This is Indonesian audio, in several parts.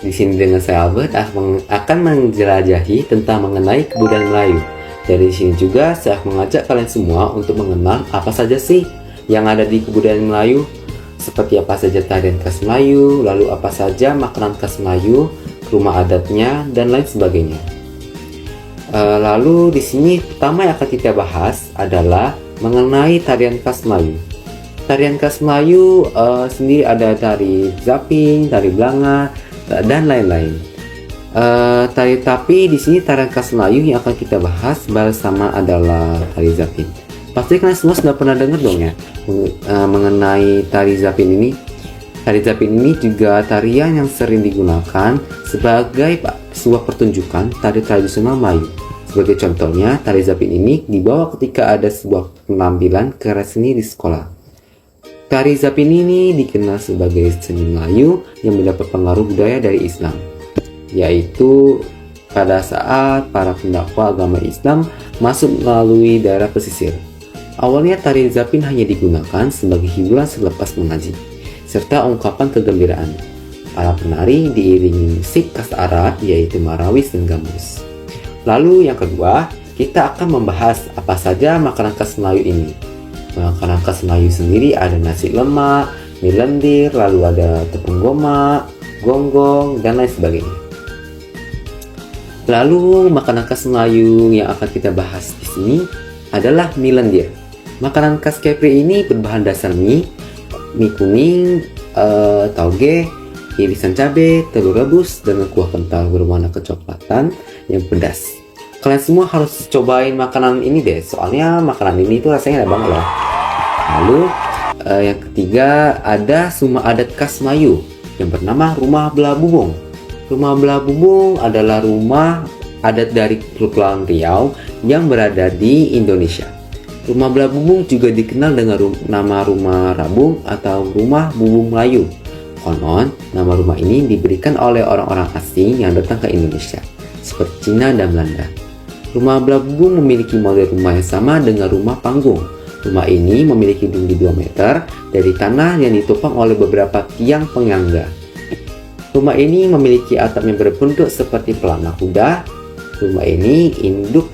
Di sini dengan saya Albert akan menjelajahi tentang mengenai kebudayaan Melayu. Dari sini juga saya mengajak kalian semua untuk mengenal apa saja sih yang ada di kebudayaan Melayu, seperti apa saja tarian khas Melayu, lalu apa saja makanan khas Melayu, rumah adatnya, dan lain sebagainya. Lalu di sini pertama yang akan kita bahas adalah mengenai tarian khas Melayu. Tarian khas Melayu sendiri ada tari zapin, tari blanga, dan lain-lain. Tapi di sini tarian khas Melayu yang akan kita bahas bersama adalah tari zapin. Pasti kalian semua sudah pernah dengar dong ya mengenai tari zapin ini. Tari zapin ini juga tarian yang sering digunakan sebagai sebuah pertunjukan tari tradisional Melayu. Sebagai contohnya, tari zapin ini dibawa ketika ada sebuah penampilan karya seni di sekolah. Tari zapin ini dikenal sebagai seni Melayu yang mendapat pengaruh budaya dari Islam, yaitu pada saat para pendakwa agama Islam masuk melalui daerah pesisir. Awalnya tari zapin hanya digunakan sebagai hiburan selepas mengaji, serta ungkapan kegembiraan. Para penari diiringi musik khas Arab yaitu marawis dan gambus. Lalu yang kedua, kita akan membahas apa saja makanan khas Melayu ini. Makanan khas Melayu sendiri ada nasi lemak, mie lendir, lalu ada tepung gomak, gonggong, dan lain sebagainya. Lalu makanan khas Melayu yang akan kita bahas di sini adalah mie lendir. Makanan khas Kepri ini berbahan dasar mie kuning, tauge, irisan cabai, telur rebus dengan kuah kental berwarna kecoklatan yang pedas. Kalian semua harus cobain makanan ini deh, soalnya makanan ini tuh rasanya enak banget loh. Lalu yang ketiga ada rumah adat khas Melayu yang bernama Rumah Belah Bubung. Rumah Belah Bubung adalah rumah adat dari Kepulauan Riau yang berada di Indonesia. Rumah Belah Bubung juga dikenal dengan nama Rumah Rabung atau Rumah Bubung Melayu. Konon, nama rumah ini diberikan oleh orang-orang asing yang datang ke Indonesia, seperti Cina dan Belanda. Rumah Belah Bubung memiliki model rumah yang sama dengan rumah panggung. Rumah ini memiliki tinggi 2 meter dari tanah yang ditopang oleh beberapa tiang penyangga. Rumah ini memiliki atap yang berbentuk seperti pelana kuda. Rumah ini induk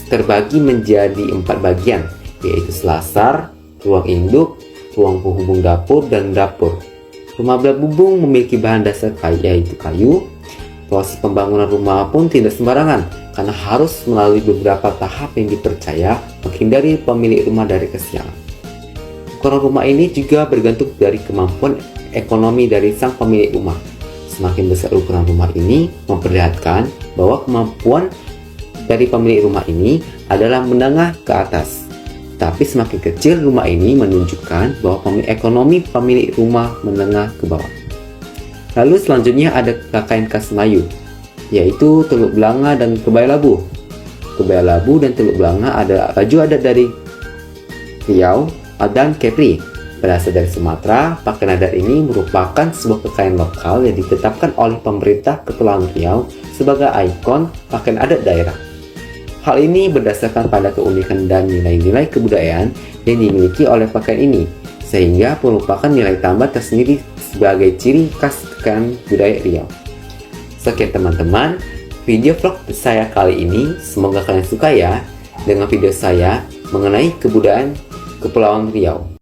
terbagi menjadi 4 bagian, yaitu selasar, ruang induk, ruang penghubung dapur, dan dapur. Rumah Belah Bubung memiliki bahan dasar yaitu kayu. Proses pembangunan rumah pun tidak sembarangan, karena harus melalui beberapa tahap yang dipercaya menghindari pemilik rumah dari kesiangan. Ukuran rumah ini juga bergantung dari kemampuan ekonomi dari sang pemilik rumah. Semakin besar ukuran rumah ini memperlihatkan bahwa kemampuan dari pemilik rumah ini adalah menengah ke atas. Tapi semakin kecil rumah ini menunjukkan bahwa ekonomi pemilik rumah menengah ke bawah. Lalu selanjutnya ada pakaian khas Melayu, yaitu teluk belanga dan kebaya labu. Kebaya labu dan teluk belanga adalah baju adat dari Riau dan Kepri. Berasal dari Sumatera, pakaian adat ini merupakan sebuah kekayaan lokal yang ditetapkan oleh pemerintah Kepulauan Riau sebagai ikon pakaian adat daerah. Hal ini berdasarkan pada keunikan dan nilai-nilai kebudayaan yang dimiliki oleh pakaian ini, sehingga merupakan nilai tambah tersendiri sebagai ciri khas kekayaan budaya Riau. Sekian teman-teman, video vlog saya kali ini. Semoga kalian suka ya dengan video saya mengenai kebudayaan Kepulauan Riau.